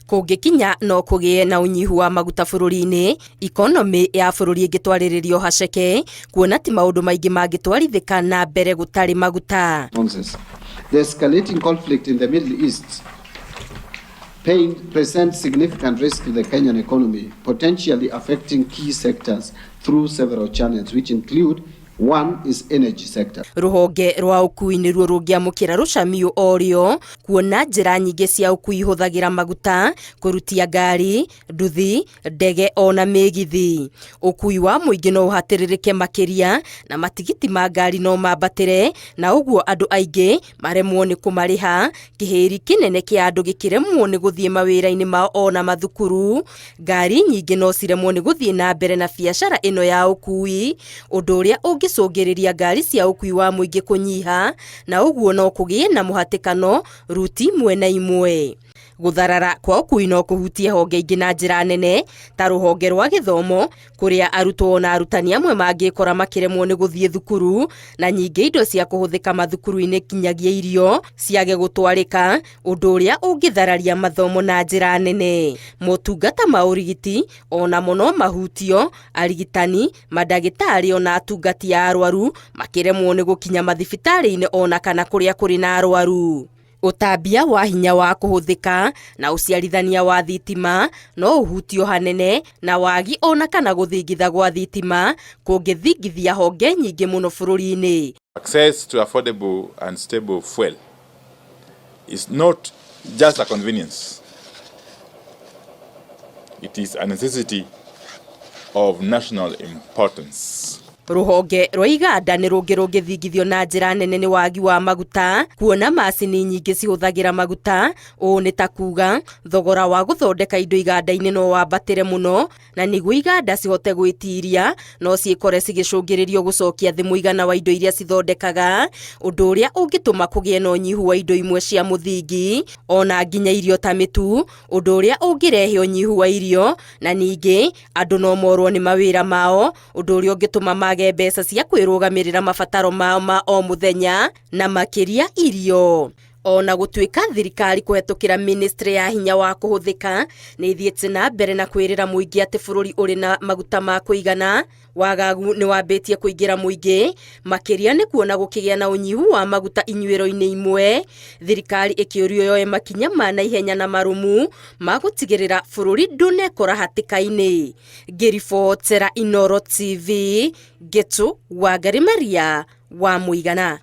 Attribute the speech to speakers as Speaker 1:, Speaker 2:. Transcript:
Speaker 1: Kũngĩkinya no kũgĩe na ũnyihu wa maguta bũrũri-inĩ, ikonomi ya bũrũri ĩngĩtwarĩrĩrio haceke, kuona ti maũndũ maingĩ mangĩtwarithĩka na mbere gũtarĩ maguta.
Speaker 2: The escalating conflict in the Middle East presents significant risk to the Kenyan economy, potentially affecting key sectors through several channels, which include one is energy sector.
Speaker 1: Ruhonge rwa ũkui nĩruo rũngĩamũkĩra rũcamio orĩo, kuona njĩra nyingĩ cia ũkui ihũthagĩra maguta, kũrutia ngari, nduthi, ndege ona mĩgithi. Ũkui wa mũingĩ no ũhatĩrĩrĩke makĩria na matigiti ma ngari no mambatĩre, na ũguo andũ aingĩ maremwo nĩ kũmarĩha. Kĩhĩri kĩnene kĩa andũ gĩkĩremwo nĩ gũthiĩ mawĩra-inĩ mao ona mathukuru. Ngari nyingĩ no ciremwo nĩ gũthiĩ na mbere na biacara ĩno ya ũkui, ũndũ ũrĩa ũngĩcũngĩrĩria ngari cia ũkui wa mũingĩ kũnyiha, na ũguo no kũgĩe na mũhatĩkano ruti mwena imwe. Gũtharara kwa ũkui no kũhutie honge ingĩ na njĩra nene, ta rũhonge rwa gĩthomo, kũrĩa arutwo na arutani amwe mangĩkora makĩremwo nĩ gũthiĩ thukuru, na nyingĩ indo cia kũhũthĩka mathukuru-inĩ kinyagia irio ciage gũtwarĩka, ũndũ ũrĩa ũngĩthararia mathomo na njĩra nene. Motungata ma ũrigiti onamo no mahutio, arigitani, mandagĩtarĩ ona atungati a arwaru makĩremwo nĩ gũkinya mathibitarĩ-inĩ ona kana kũrĩa kũrĩ na arwaru. Ũtambia wa hinya wa kũhũthĩka na ũciarithania wa thitima no ũhutio hanene, na wagi ona kana gũthingitha gwa thitima kũngĩthingithia honge nyingĩ mũno bũrũri-inĩ.
Speaker 3: Access to affordable and stable fuel is not just a convenience. It is a necessity of national importance.
Speaker 1: Ruhonge rwa iganda nĩ rũngĩthingithio na njĩra nene nĩ wagi wa maguta, kuona macini nyingĩ cihũthagĩra maguta. Ũũ nĩ ta kuga thogora wa gũthondeka indo iganda-inĩ no wambatĩre mũno, na nĩguo iganda cihote gwĩtiria no ciĩkore cigĩcũngĩrĩrio gũcokia thĩ mũigana wa indo iria cithondekaga, ũndũ ũrĩa ũngĩtũma kũgĩe na ũnyihu wa indo imwe cia mũthingi, ona nginya irio ta mĩtu, ũndũ ũrĩa ũngĩrehe ũnyihu wa irio, na ningĩ andũ no morwo nĩ mawĩra mao, ũndũ ũrĩa ũngĩtũma mbeca cia kwĩrũgamĩrĩra mabataro mao ma o mũthenya na makĩria irio. Ona gũtuĩka thirikari kũhetũkĩra ministry ya hinya wa kũhũthĩka nĩ ithiĩte na mbere na kwĩrĩra mũingĩ atĩ bũrũri ũrĩ na maguta ma kũigana, wagagu nĩ wambĩtie kũingĩra mũingĩ, makĩria nĩ kuona gũkĩgĩa na ũnyihu wa maguta inyuĩro-inĩ imwe. Thirikari ĩkĩũrio yoe makinya ma naihenya na marũmu ma gũtigĩrĩra bũrũri ndũnekora hatĩka-inĩ. Ngĩribotera Inooro TV, Gĩtũ Wangari Maria wa Mũigana.